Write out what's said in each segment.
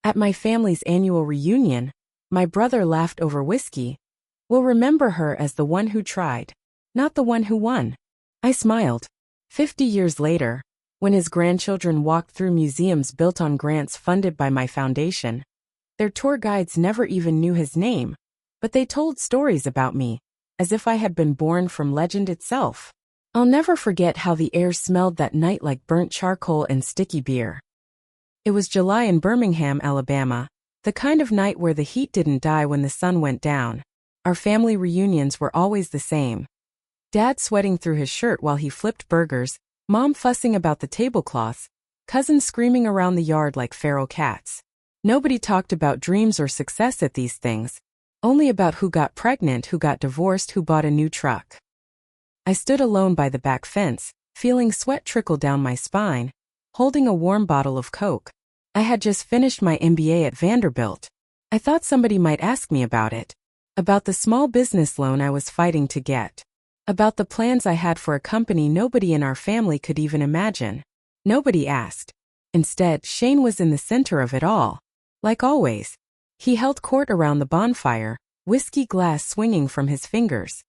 At my family's annual reunion, my brother laughed over whiskey. We'll remember her as the one who tried, not the one who won. I smiled. 50 years later, when his grandchildren walked through museums built on grants funded by my foundation, their tour guides never even knew his name, but they told stories about me, as if I had been born from legend itself. I'll never forget how the air smelled that night like burnt charcoal and sticky beer. It was July in Birmingham, Alabama, the kind of night where the heat didn't die when the sun went down. Our family reunions were always the same. Dad sweating through his shirt while he flipped burgers, Mom fussing about the tablecloths, cousins screaming around the yard like feral cats. Nobody talked about dreams or success at these things, only about who got pregnant, who got divorced, who bought a new truck. I stood alone by the back fence, feeling sweat trickle down my spine, holding a warm bottle of Coke. I had just finished my MBA at Vanderbilt. I thought somebody might ask me about it. About the small business loan I was fighting to get. About the plans I had for a company nobody in our family could even imagine. Nobody asked. Instead, Shane was in the center of it all. Like always. He held court around the bonfire, whiskey glass swinging from his fingers.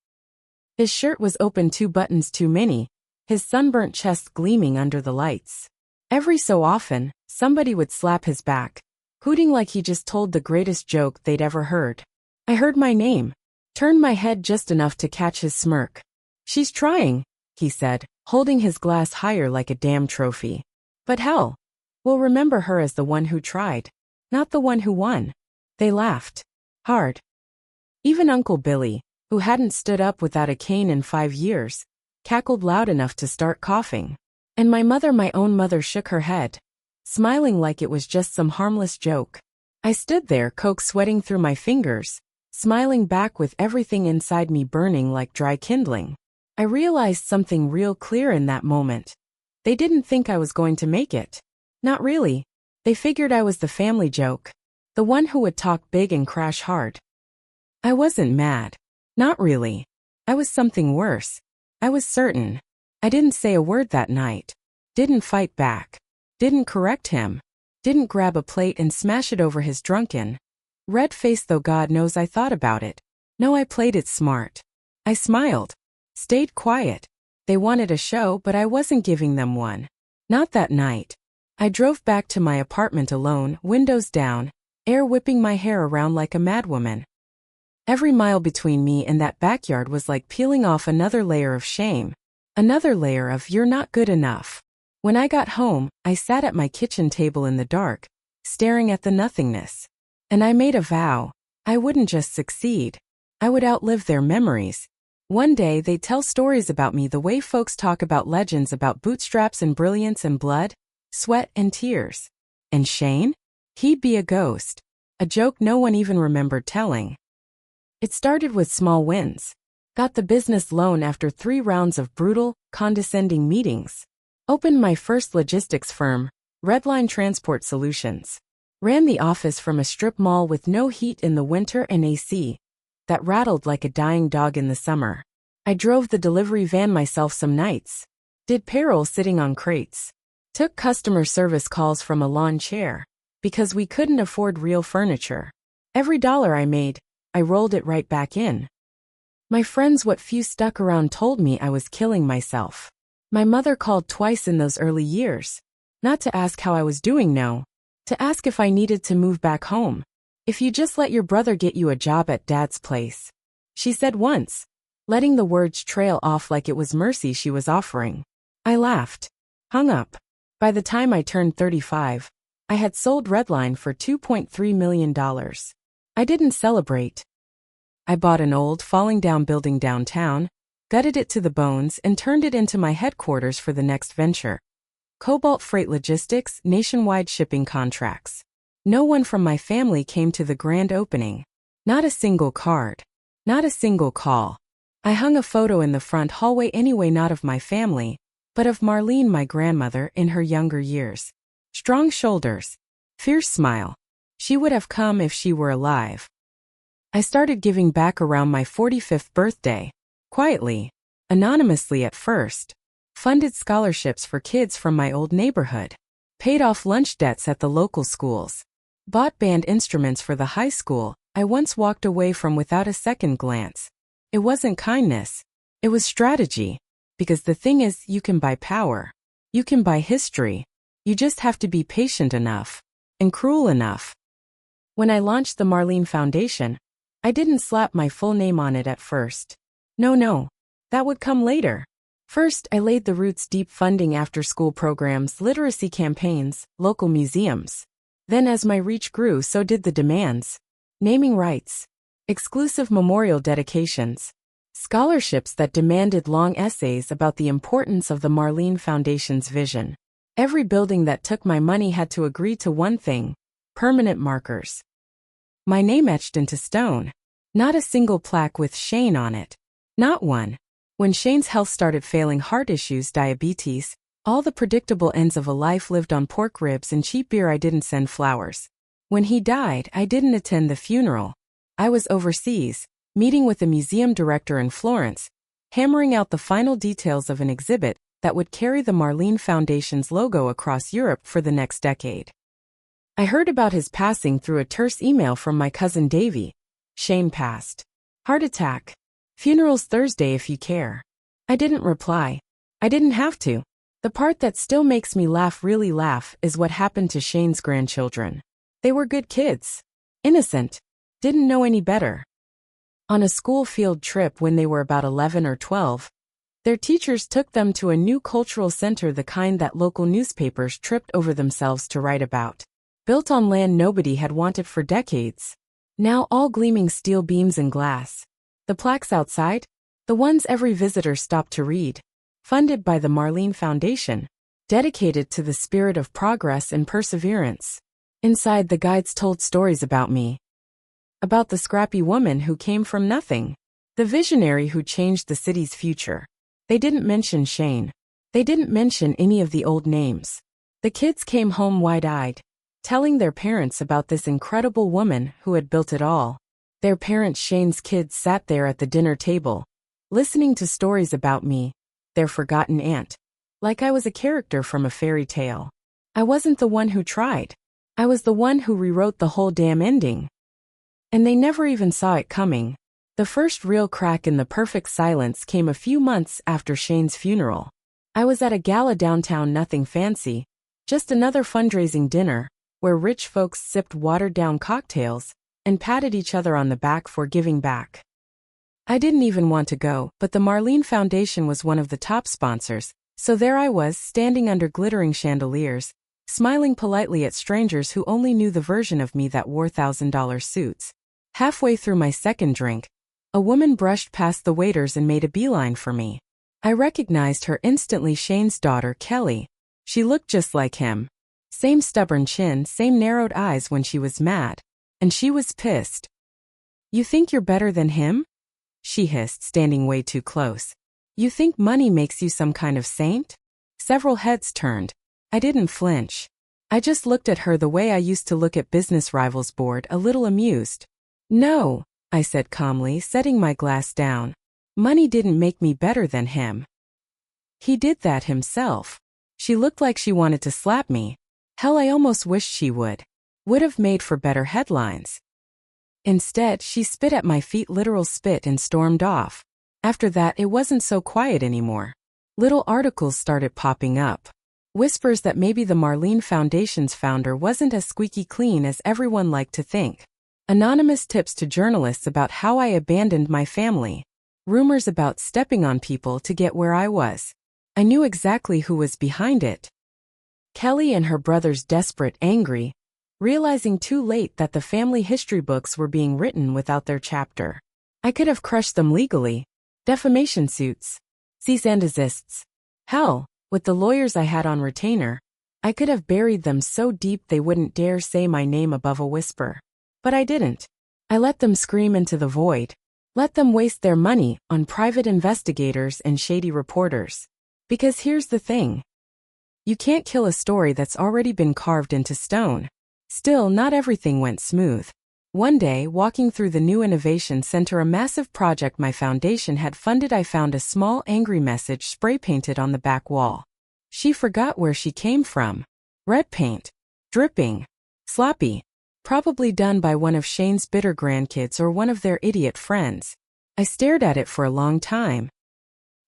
His shirt was open 2 buttons too many, his sunburnt chest gleaming under the lights. Every so often, somebody would slap his back, hooting like he just told the greatest joke they'd ever heard. I heard my name, turned my head just enough to catch his smirk. "She's trying," he said, holding his glass higher like a damn trophy. "But hell, we'll remember her as the one who tried, not the one who won." They laughed. Hard. Even Uncle Billy, who hadn't stood up without a cane in 5 years, cackled loud enough to start coughing. And my own mother shook her head, smiling like it was just some harmless joke. I stood there, Coke sweating through my fingers, smiling back with everything inside me burning like dry kindling. I realized something real clear in that moment. They didn't think I was going to make it. Not really. They figured I was the family joke, the one who would talk big and crash hard. I wasn't mad. Not really. I was something worse. I was certain. I didn't say a word that night. Didn't fight back. Didn't correct him. Didn't grab a plate and smash it over his drunken red face, though God knows I thought about it. No, I played it smart. I smiled. Stayed quiet. They wanted a show, but I wasn't giving them one. Not that night. I drove back to my apartment alone, windows down, air whipping my hair around like a madwoman. Every mile between me and that backyard was like peeling off another layer of shame. Another layer of "you're not good enough." When I got home, I sat at my kitchen table in the dark, staring at the nothingness. And I made a vow. I wouldn't just succeed. I would outlive their memories. One day they'd tell stories about me the way folks talk about legends about bootstraps and brilliance and blood, sweat and tears. And Shane? He'd be a ghost. A joke no one even remembered telling. It started with small wins. Got the business loan after 3 rounds of brutal, condescending meetings. Opened my first logistics firm, Redline Transport Solutions. Ran the office from a strip mall with no heat in the winter and AC that rattled like a dying dog in the summer. I drove the delivery van myself some nights. Did payroll sitting on crates. Took customer service calls from a lawn chair, because we couldn't afford real furniture. Every dollar I made, I rolled it right back in. My friends, what few stuck around, told me I was killing myself. My mother called twice in those early years. Not to ask how I was doing, no. To ask if I needed to move back home. "If you just let your brother get you a job at Dad's place," she said once, letting the words trail off like it was mercy she was offering. I laughed. Hung up. By the time I turned 35, I had sold Redline for $2.3 million. I didn't celebrate. I bought an old, falling-down building downtown, gutted it to the bones, and turned it into my headquarters for the next venture. Cobalt Freight Logistics, nationwide shipping contracts. No one from my family came to the grand opening. Not a single card. Not a single call. I hung a photo in the front hallway anyway, not of my family, but of Marlene, my grandmother, in her younger years. Strong shoulders. Fierce smile. She would have come if she were alive. I started giving back around my 45th birthday. Quietly. Anonymously at first. Funded scholarships for kids from my old neighborhood. Paid off lunch debts at the local schools. Bought band instruments for the high school I once walked away from without a second glance. It wasn't kindness. It was strategy. Because the thing is, you can buy power. You can buy history. You just have to be patient enough. And cruel enough. When I launched the Marlene Foundation, I didn't slap my full name on it at first. No. That would come later. First, I laid the roots deep, funding after-school programs, literacy campaigns, local museums. Then as my reach grew, so did the demands. Naming rights. Exclusive memorial dedications. Scholarships that demanded long essays about the importance of the Marlene Foundation's vision. Every building that took my money had to agree to one thing: permanent markers. My name etched into stone. Not a single plaque with Shane on it. Not one. When Shane's health started failing, heart issues, diabetes, all the predictable ends of a life lived on pork ribs and cheap beer, I didn't send flowers. When he died, I didn't attend the funeral. I was overseas, meeting with a museum director in Florence, hammering out the final details of an exhibit that would carry the Marlene Foundation's logo across Europe for the next decade. I heard about his passing through a terse email from my cousin Davy. Shane passed. Heart attack. Funeral's Thursday if you care. I didn't reply. I didn't have to. The part that still makes me laugh, really laugh, is what happened to Shane's grandchildren. They were good kids. Innocent. Didn't know any better. On a school field trip when they were about 11 or 12, their teachers took them to a new cultural center, the kind that local newspapers tripped over themselves to write about. Built on land nobody had wanted for decades. Now all gleaming steel beams and glass. The plaques outside? The ones every visitor stopped to read. Funded by the Marlene Foundation. Dedicated to the spirit of progress and perseverance. Inside, the guides told stories about me. About the scrappy woman who came from nothing. The visionary who changed the city's future. They didn't mention Shane. They didn't mention any of the old names. The kids came home wide-eyed, telling their parents about this incredible woman who had built it all. Their parents, Shane's kids, sat there at the dinner table, listening to stories about me, their forgotten aunt. Like I was a character from a fairy tale. I wasn't the one who tried. I was the one who rewrote the whole damn ending. And they never even saw it coming. The first real crack in the perfect silence came a few months after Shane's funeral. I was at a gala downtown, nothing fancy, just another fundraising dinner, where rich folks sipped watered-down cocktails and patted each other on the back for giving back. I didn't even want to go, but the Marlene Foundation was one of the top sponsors, so there I was, standing under glittering chandeliers, smiling politely at strangers who only knew the version of me that wore $1,000 suits. Halfway through my second drink, a woman brushed past the waiters and made a beeline for me. I recognized her instantly, Shane's daughter, Kelly. She looked just like him. Same stubborn chin, same narrowed eyes when she was mad. And she was pissed. "You think you're better than him?" she hissed, standing way too close. "You think money makes you some kind of saint?" Several heads turned. I didn't flinch. I just looked at her the way I used to look at business rivals, bored, a little amused. "No," I said calmly, setting my glass down. "Money didn't make me better than him. He did that himself." She looked like she wanted to slap me. Hell, I almost wished she would. Would have made for better headlines. Instead, she spit at my feet, literal spit, and stormed off. After that, it wasn't so quiet anymore. Little articles started popping up. Whispers that maybe the Marlene Foundation's founder wasn't as squeaky clean as everyone liked to think. Anonymous tips to journalists about how I abandoned my family. Rumors about stepping on people to get where I was. I knew exactly who was behind it. Kelly and her brothers, desperate, angry, realizing too late that the family history books were being written without their chapter. I could have crushed them legally. Defamation suits. Cease and desists. Hell, with the lawyers I had on retainer, I could have buried them so deep they wouldn't dare say my name above a whisper. But I didn't. I let them scream into the void. Let them waste their money on private investigators and shady reporters. Because here's the thing. You can't kill a story that's already been carved into stone. Still, not everything went smooth. One day, walking through the New Innovation Center, a massive project my foundation had funded, I found a small angry message spray-painted on the back wall. She forgot where she came from. Red paint. Dripping. Sloppy. Probably done by one of Shane's bitter grandkids or one of their idiot friends. I stared at it for a long time.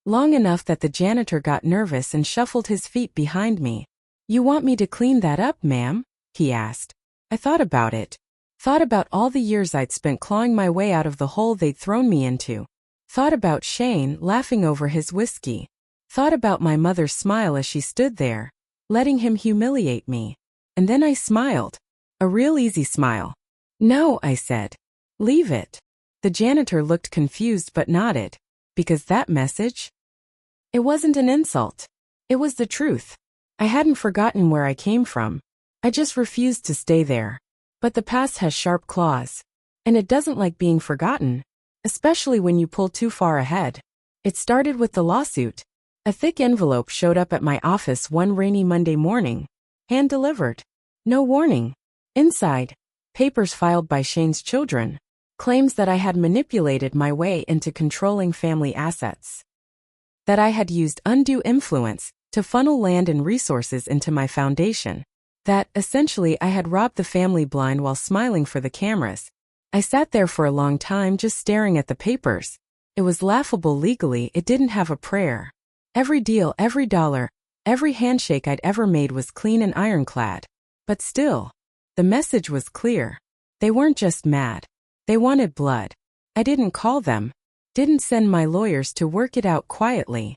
Long enough that the janitor got nervous and shuffled his feet behind me. "You want me to clean that up, ma'am?" he asked. I thought about it. Thought about all the years I'd spent clawing my way out of the hole they'd thrown me into. Thought about Shane laughing over his whiskey. Thought about my mother's smile as she stood there, letting him humiliate me. And then I smiled. A real easy smile. "No," I said. "Leave it." The janitor looked confused but nodded. Because that message? It wasn't an insult. It was the truth. I hadn't forgotten where I came from. I just refused to stay there. But the past has sharp claws. And it doesn't like being forgotten, especially when you pull too far ahead. It started with the lawsuit. A thick envelope showed up at my office one rainy Monday morning. Hand-delivered. No warning. Inside, papers filed by Shane's children. Claims that I had manipulated my way into controlling family assets. That I had used undue influence to funnel land and resources into my foundation. That, essentially, I had robbed the family blind while smiling for the cameras. I sat there for a long time just staring at the papers. It was laughable legally. It didn't have a prayer. Every deal, every dollar, every handshake I'd ever made was clean and ironclad. But still, the message was clear. They weren't just mad. They wanted blood. I didn't call them. Didn't send my lawyers to work it out quietly.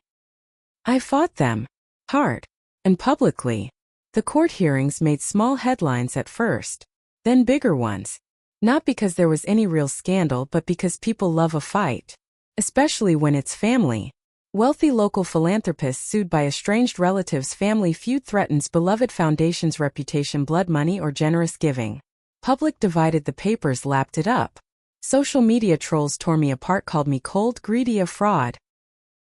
I fought them. Hard. And publicly. The court hearings made small headlines at first. Then bigger ones. Not because there was any real scandal but because people love a fight. Especially when it's family. Wealthy local philanthropists sued by estranged relatives. Family feud threatens beloved foundation's reputation. Blood money or generous giving. Public divided. The papers lapped it up. Social media trolls tore me apart, called me cold, greedy, a fraud.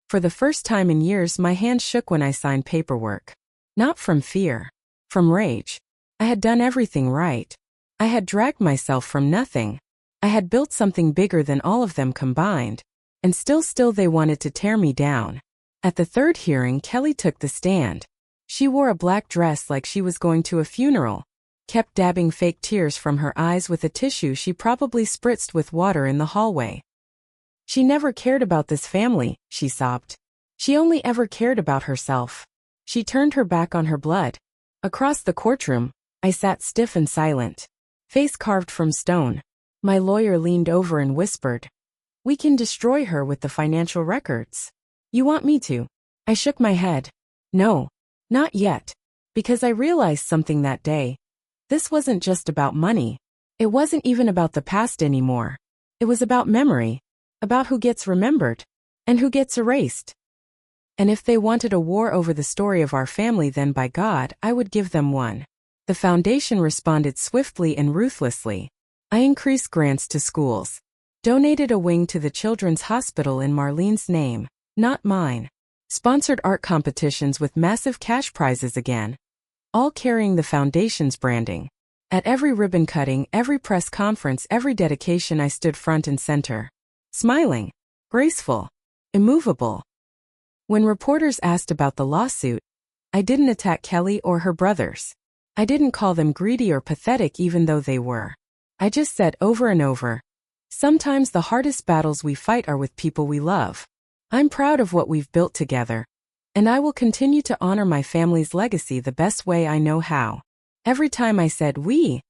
For the first time in years my hands shook when I signed paperwork. Not from fear. From rage. I had done everything right. I had dragged myself from nothing. I had built something bigger than all of them combined. And still they wanted to tear me down. At the third hearing, Kelly took the stand. She wore a black dress like she was going to a funeral. Kept dabbing fake tears from her eyes with a tissue she probably spritzed with water in the hallway. She never cared about this family, she sobbed. She only ever cared about herself. She turned her back on her blood. Across the courtroom, I sat stiff and silent. Face carved from stone. My lawyer leaned over and whispered, "We can destroy her with the financial records." "You want me to?" I shook my head. "No, not yet." Because I realized something that day. This wasn't just about money. It wasn't even about the past anymore. It was about memory. About who gets remembered. And who gets erased. And if they wanted a war over the story of our family, then by God, I would give them one. The foundation responded swiftly and ruthlessly. I increased grants to schools. Donated a wing to the Children's Hospital in Marlene's name, not mine. Sponsored art competitions with massive cash prizes again. All carrying the foundation's branding. At every ribbon cutting, every press conference, every dedication I stood front and center. Smiling. Graceful. Immovable. When reporters asked about the lawsuit, I didn't attack Kelly or her brothers. I didn't call them greedy or pathetic even though they were. I just said over and over, sometimes the hardest battles we fight are with people we love. I'm proud of what we've built together. And I will continue to honor my family's legacy the best way I know how. Every time I said we,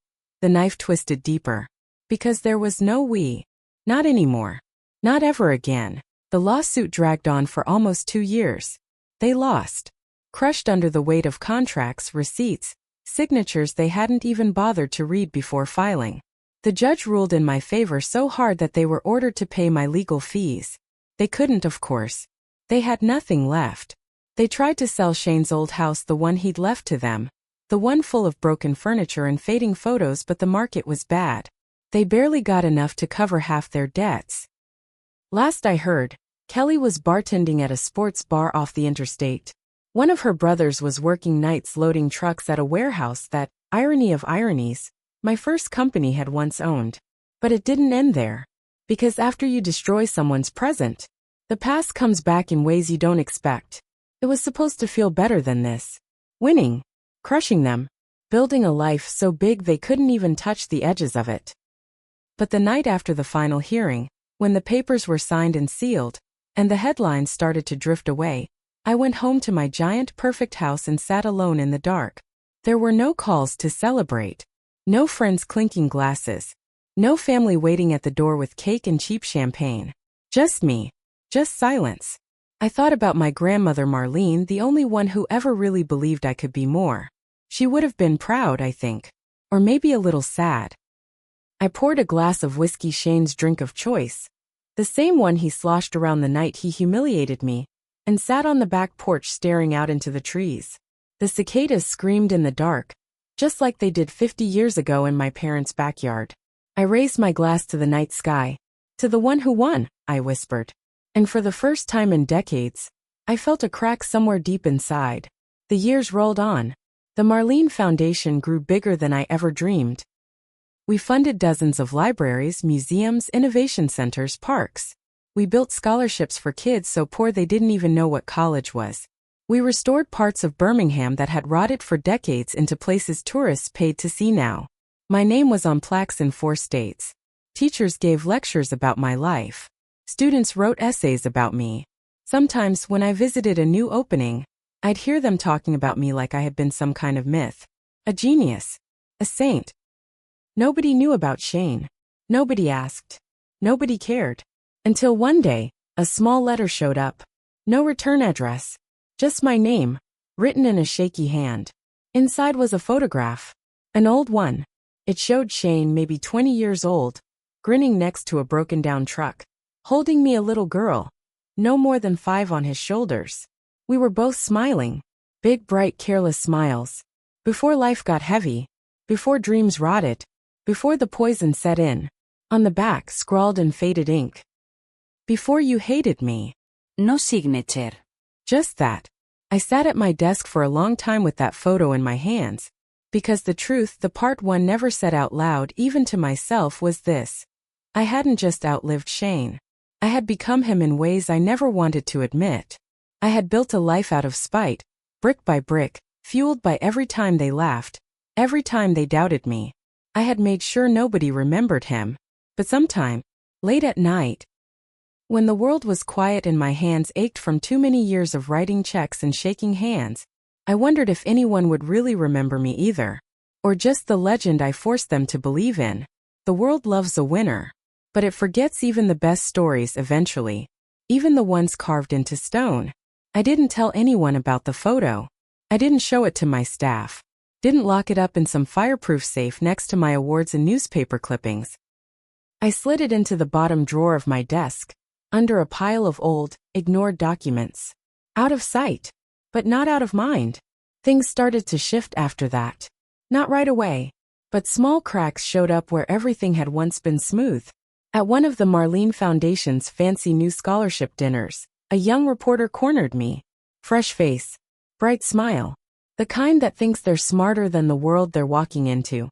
the knife twisted deeper. Because there was no we. Not anymore. Not ever again. The lawsuit dragged on for almost 2 years. They lost. Crushed under the weight of contracts, receipts, signatures they hadn't even bothered to read before filing. The judge ruled in my favor so hard that they were ordered to pay my legal fees. They couldn't, of course. They had nothing left. They tried to sell Shane's old house, the one he'd left to them. The one full of broken furniture and fading photos, but the market was bad. They barely got enough to cover half their debts. Last I heard, Kelly was bartending at a sports bar off the interstate. One of her brothers was working nights loading trucks at a warehouse that, irony of ironies, my first company had once owned. But it didn't end there. Because after you destroy someone's present, the past comes back in ways you don't expect. It was supposed to feel better than this. Winning. Crushing them. building a life so big they couldn't even touch the edges of it. But the night after the final hearing, when the papers were signed and sealed, and the headlines started to drift away, I went home to my giant perfect house and sat alone in the dark. There were no calls to celebrate, no friends clinking glasses, no family waiting at the door with cake and cheap champagne. Just me. Just silence. I thought about my grandmother Marlene, the only one who ever really believed I could be more. She would have been proud, I think. Or maybe a little sad. I poured a glass of whiskey, Shane's drink of choice, the same one he sloshed around the night he humiliated me, and sat on the back porch staring out into the trees. The cicadas screamed in the dark, just like they did 50 years ago in my parents' backyard. I raised my glass to the night sky. To the one who won, I whispered. And for the first time in decades, I felt a crack somewhere deep inside. The years rolled on. The Marlene Foundation grew bigger than I ever dreamed. We funded dozens of libraries, museums, innovation centers, parks. We built scholarships for kids so poor they didn't even know what college was. We restored parts of Birmingham that had rotted for decades into places tourists paid to see now. My name was on plaques in 4 states. Teachers gave lectures about my life. Students wrote essays about me. Sometimes when I visited a new opening, I'd hear them talking about me like I had been some kind of myth. A genius. A saint. Nobody knew about Shane. Nobody asked. Nobody cared. Until one day, a small letter showed up. No return address. Just my name, written in a shaky hand. Inside was a photograph. An old one. It showed Shane, maybe 20 years old, grinning next to a broken-down truck, holding me, a little girl, no more than 5, on his shoulders. We were both smiling. Big, bright, careless smiles. Before life got heavy. Before dreams rotted. Before the poison set in. On the back, scrawled in faded ink. Before you hated me. No signature. Just that. I sat at my desk for a long time with that photo in my hands. Because the truth, the part one never said out loud, even to myself, was this. I hadn't just outlived Shane. I had become him in ways I never wanted to admit. I had built a life out of spite, brick by brick, fueled by every time they laughed, every time they doubted me. I had made sure nobody remembered him. But sometime, late at night, when the world was quiet and my hands ached from too many years of writing checks and shaking hands, I wondered if anyone would really remember me either. Or just the legend I forced them to believe in. The world loves a winner. But it forgets even the best stories eventually. Even the ones carved into stone. I didn't tell anyone about the photo. I didn't show it to my staff. Didn't lock it up in some fireproof safe next to my awards and newspaper clippings. I slid it into the bottom drawer of my desk, under a pile of old, ignored documents. Out of sight. But not out of mind. Things started to shift after that. Not right away. But small cracks showed up where everything had once been smooth. At one of the Marlene Foundation's fancy new scholarship dinners, a young reporter cornered me. Fresh face. Bright smile. The kind that thinks they're smarter than the world they're walking into.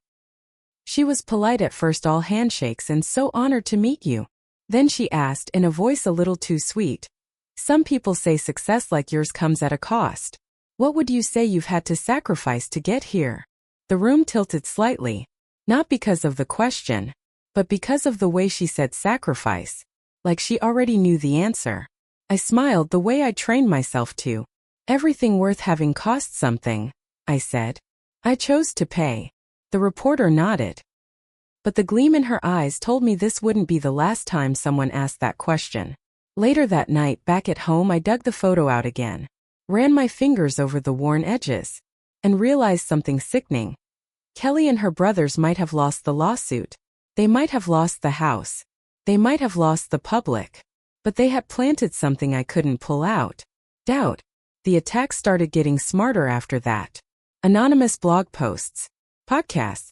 She was polite at first, all handshakes, and so honored to meet you. Then she asked, in a voice a little too sweet, some people say success like yours comes at a cost. What would you say you've had to sacrifice to get here? The room tilted slightly. Not because of the question, but because of the way she said sacrifice. Like she already knew the answer. I smiled the way I trained myself to. Everything worth having costs something, I said. I chose to pay. The reporter nodded. But the gleam in her eyes told me this wouldn't be the last time someone asked that question. Later that night, back at home, I dug the photo out again, ran my fingers over the worn edges, and realized something sickening. Kelly and her brothers might have lost the lawsuit. They might have lost the house. They might have lost the public. But they had planted something I couldn't pull out. Doubt. The attacks started getting smarter after that. Anonymous blog posts. Podcasts.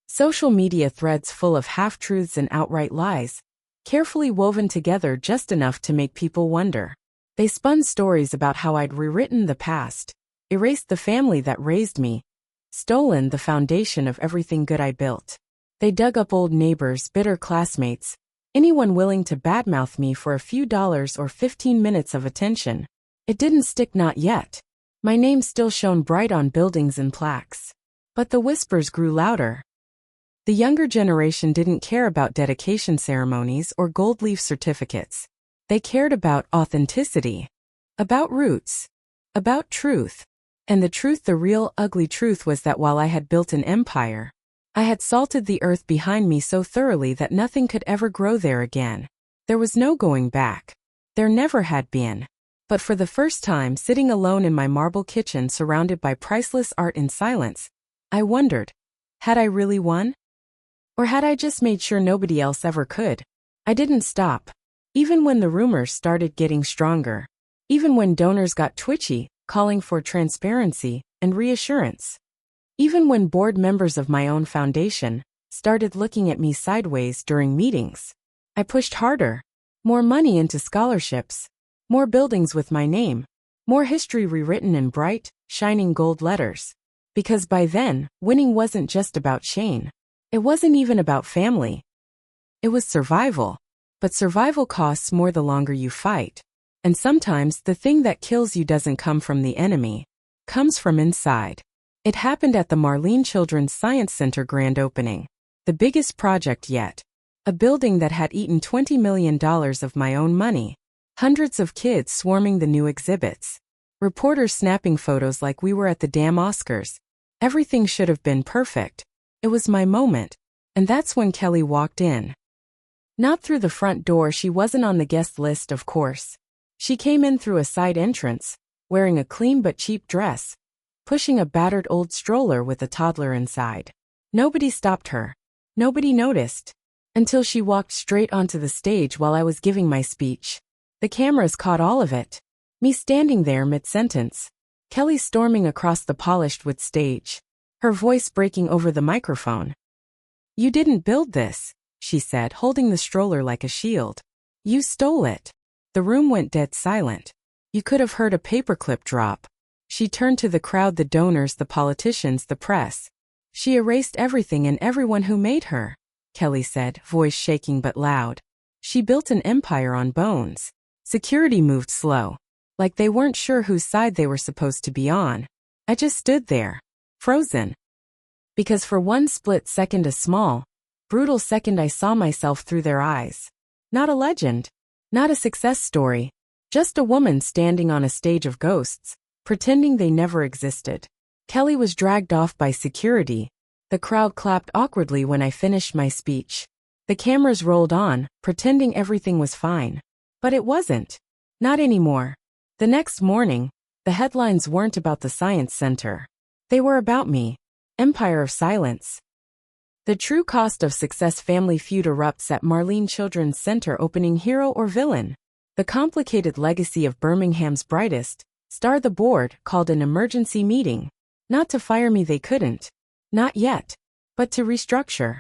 Social media threads full of half-truths and outright lies, carefully woven together just enough to make people wonder. They spun stories about how I'd rewritten the past, erased the family that raised me, stolen the foundation of everything good I built. They dug up old neighbors, bitter classmates, anyone willing to badmouth me for a few dollars or 15 minutes of attention. It didn't stick, not yet. My name still shone bright on buildings and plaques. But the whispers grew louder. The younger generation didn't care about dedication ceremonies or gold leaf certificates. They cared about authenticity, about roots, about truth. And the truth, the real ugly truth, was that while I had built an empire, I had salted the earth behind me so thoroughly that nothing could ever grow there again. There was no going back. There never had been. But for the first time, sitting alone in my marble kitchen surrounded by priceless art in silence, I wondered, had I really won? Or had I just made sure nobody else ever could? I didn't stop. Even when the rumors started getting stronger. Even when donors got twitchy, calling for transparency and reassurance. Even when board members of my own foundation started looking at me sideways during meetings, I pushed harder. More money into scholarships. More buildings with my name. More history rewritten in bright, shining gold letters. Because by then, winning wasn't just about Shane. It wasn't even about family. It was survival. But survival costs more the longer you fight. And sometimes the thing that kills you doesn't come from the enemy. Comes from inside. It happened at the Marlene Children's Science Center grand opening. The biggest project yet. A building that had eaten $20 million of my own money. Hundreds of kids swarming the new exhibits. Reporters snapping photos like we were at the damn Oscars. Everything should have been perfect. It was my moment. And that's when Kelly walked in. Not through the front door. She wasn't on the guest list, of course. She came in through a side entrance, wearing a clean but cheap dress, pushing a battered old stroller with a toddler inside. Nobody stopped her. Nobody noticed. Until she walked straight onto the stage while I was giving my speech. The cameras caught all of it. Me standing there mid-sentence. Kelly storming across the polished wood stage. Her voice breaking over the microphone. "You didn't build this," she said, holding the stroller like a shield. "You stole it." The room went dead silent. You could have heard a paperclip drop. She turned to the crowd, the donors, the politicians, the press. "She erased everything and everyone who made her," Kelly said, voice shaking but loud. "She built an empire on bones." Security moved slow. Like they weren't sure whose side they were supposed to be on. I just stood there. Frozen. Because for one split second, a small, brutal second, I saw myself through their eyes. Not a legend. Not a success story. Just a woman standing on a stage of ghosts, pretending they never existed. Kelly was dragged off by security. The crowd clapped awkwardly when I finished my speech. The cameras rolled on, pretending everything was fine. But it wasn't. Not anymore. The next morning, the headlines weren't about the Science Center. They were about me. Empire of Silence. The true cost of success. Family feud erupts at Marlene Children's Center opening. Hero or villain? The complicated legacy of Birmingham's brightest star. The board called an emergency meeting. Not to fire me, they couldn't. Not yet. But to restructure.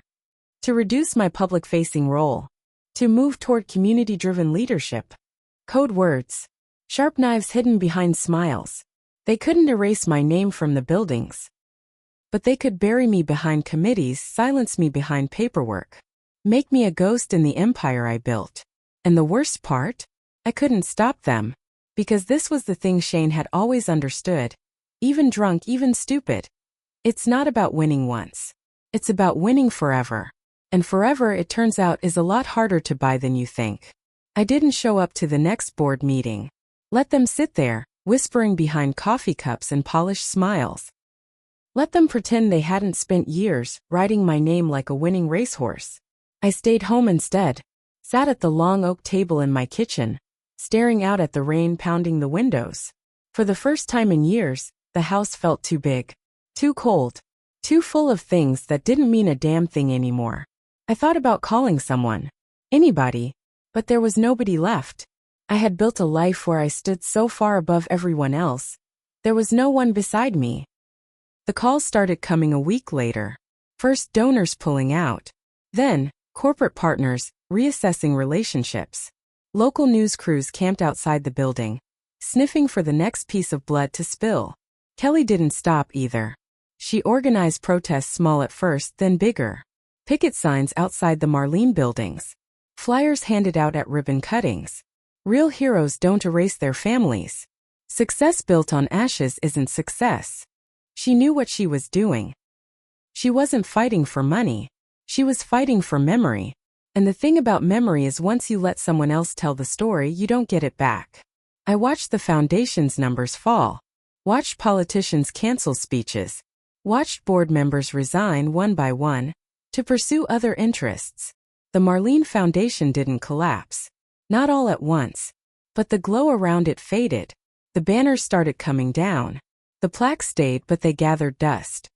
To reduce my public-facing role. To move toward community-driven leadership. Code words. Sharp knives hidden behind smiles. They couldn't erase my name from the buildings. But they could bury me behind committees, silence me behind paperwork. Make me a ghost in the empire I built. And the worst part? I couldn't stop them. Because this was the thing Shane had always understood. Even drunk, even stupid. It's not about winning once. It's about winning forever. And forever, it turns out, is a lot harder to buy than you think. I didn't show up to the next board meeting. Let them sit there, whispering behind coffee cups and polished smiles. Let them pretend they hadn't spent years riding my name like a winning racehorse. I stayed home instead, sat at the long oak table in my kitchen, staring out at the rain pounding the windows. For the first time in years, the house felt too big, too cold, too full of things that didn't mean a damn thing anymore. I thought about calling someone, anybody, but there was nobody left. I had built a life where I stood so far above everyone else. There was no one beside me. The calls started coming a week later. First donors pulling out. Then, corporate partners reassessing relationships. Local news crews camped outside the building, sniffing for the next piece of blood to spill. Kelly didn't stop either. She organized protests, small at first, then bigger. Picket signs outside the Marlene buildings. Flyers handed out at ribbon cuttings. Real heroes don't erase their families. Success built on ashes isn't success. She knew what she was doing. She wasn't fighting for money. She was fighting for memory. And the thing about memory is once you let someone else tell the story, you don't get it back. I watched the foundation's numbers fall. Watched politicians cancel speeches. Watched board members resign one by one to pursue other interests. The Marlene Foundation didn't collapse. Not all at once. But the glow around it faded. The banners started coming down. The plaques stayed, but they gathered dust.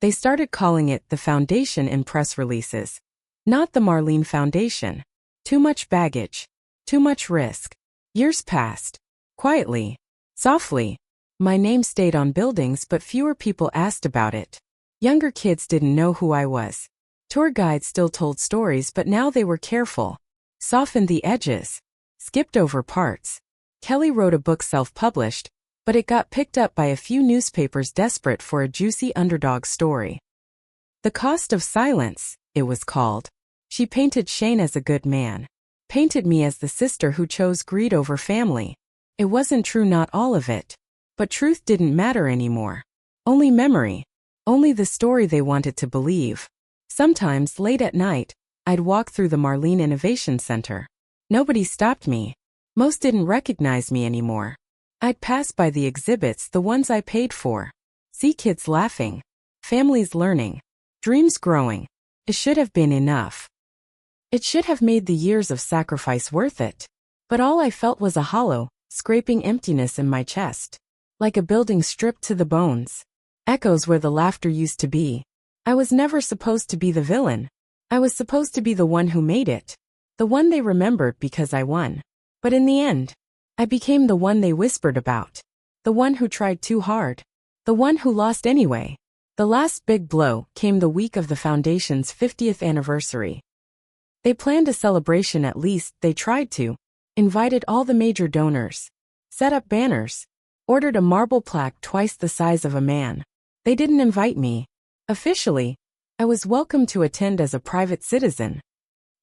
They started calling it the Foundation in press releases. Not the Marlene Foundation. Too much baggage. Too much risk. Years passed. Quietly. Softly. My name stayed on buildings, but fewer people asked about it. Younger kids didn't know who I was. Tour guides still told stories, but now they were careful. Softened the edges. Skipped over parts. Kelly wrote a book self-published, but it got picked up by a few newspapers desperate for a juicy underdog story. The Cost of Silence, it was called. She painted Shane as a good man. Painted me as the sister who chose greed over family. It wasn't true, not all of it. But truth didn't matter anymore. Only memory. Only the story they wanted to believe. Sometimes, late at night, I'd walk through the Marlene Innovation Center. Nobody stopped me. Most didn't recognize me anymore. I'd pass by the exhibits, the ones I paid for. See kids laughing. Families learning. Dreams growing. It should have been enough. It should have made the years of sacrifice worth it. But all I felt was a hollow, scraping emptiness in my chest. Like a building stripped to the bones. Echoes where the laughter used to be. I was never supposed to be the villain. I was supposed to be the one who made it. The one they remembered because I won. But in the end, I became the one they whispered about. The one who tried too hard. The one who lost anyway. The last big blow came the week of the Foundation's 50th anniversary. They planned a celebration, at least they tried to. Invited all the major donors. Set up banners. Ordered a marble plaque twice the size of a man. They didn't invite me. Officially, I was welcome to attend as a private citizen.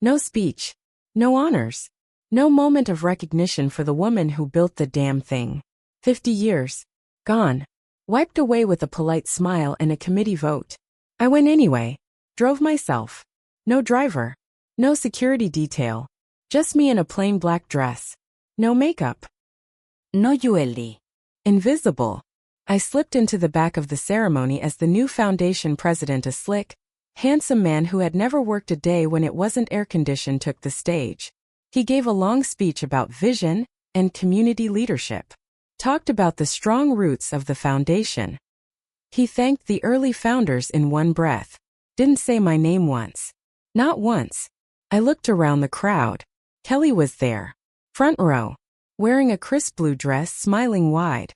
No speech. No honors. No moment of recognition for the woman who built the damn thing. 50 years. Gone. Wiped away with a polite smile and a committee vote. I went anyway. Drove myself. No driver. No security detail. Just me in a plain black dress. No makeup. No jewelry. Invisible. I slipped into the back of the ceremony as the new foundation president, a slick, handsome man who had never worked a day when it wasn't air-conditioned, took the stage. He gave a long speech about vision and community leadership. Talked about the strong roots of the foundation. He thanked the early founders in one breath. Didn't say my name once. Not once. I looked around the crowd. Kelly was there. Front row. Wearing a crisp blue dress, smiling wide.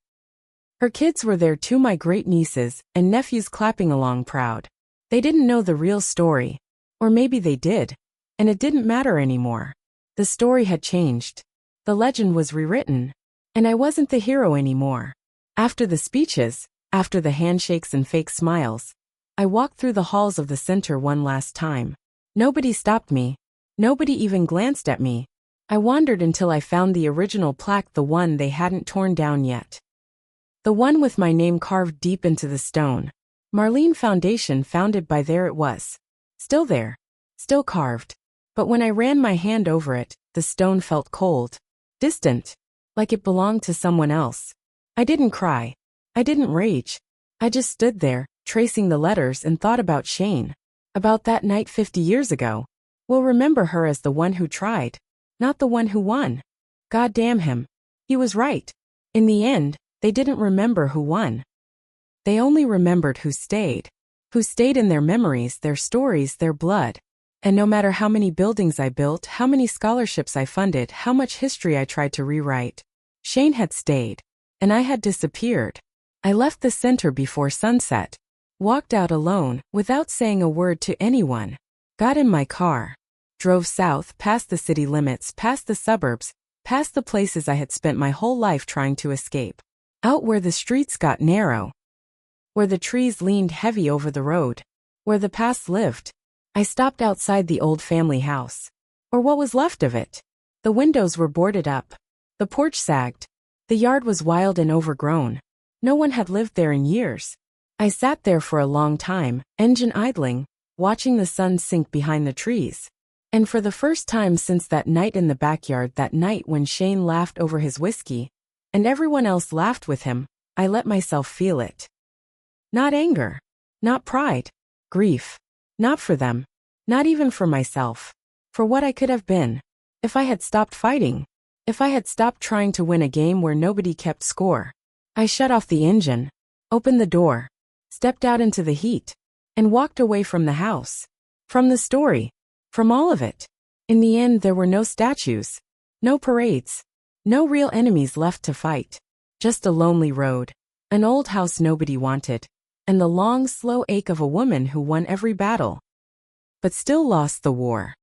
Her kids were there too, my great-nieces and nephews, clapping along proud. They didn't know the real story. Or maybe they did. And it didn't matter anymore. The story had changed. The legend was rewritten. And I wasn't the hero anymore. After the speeches, after the handshakes and fake smiles, I walked through the halls of the center one last time. Nobody stopped me. Nobody even glanced at me. I wandered until I found the original plaque, the one they hadn't torn down yet. The one with my name carved deep into the stone. Marlene Foundation, founded by, there it was. Still there. Still carved. But when I ran my hand over it, the stone felt cold. Distant. Like it belonged to someone else. I didn't cry. I didn't rage. I just stood there, tracing the letters, and thought about Shane. About that night 50 years ago. We'll remember her as the one who tried. Not the one who won. God damn him. He was right. In the end, they didn't remember who won. They only remembered who stayed. Who stayed in their memories, their stories, their blood. And no matter how many buildings I built, how many scholarships I funded, how much history I tried to rewrite, Shane had stayed. And I had disappeared. I left the center before sunset. Walked out alone, without saying a word to anyone. Got in my car. Drove south, past the city limits, past the suburbs, past the places I had spent my whole life trying to escape. Out where the streets got narrow. Where the trees leaned heavy over the road. Where the past lived. I stopped outside the old family house. Or what was left of it. The windows were boarded up. The porch sagged. The yard was wild and overgrown. No one had lived there in years. I sat there for a long time, engine idling, watching the sun sink behind the trees. And for the first time since that night in the backyard, that night when Shane laughed over his whiskey, and everyone else laughed with him, I let myself feel it. Not anger. Not pride. Grief. Not for them. Not even for myself. For what I could have been. If I had stopped fighting. If I had stopped trying to win a game where nobody kept score. I shut off the engine, opened the door, stepped out into the heat, and walked away from the house. From the story. From all of it. In the end, there were no statues. No parades. No real enemies left to fight. Just a lonely road. An old house nobody wanted. And the long, slow ache of a woman who won every battle, but still lost the war.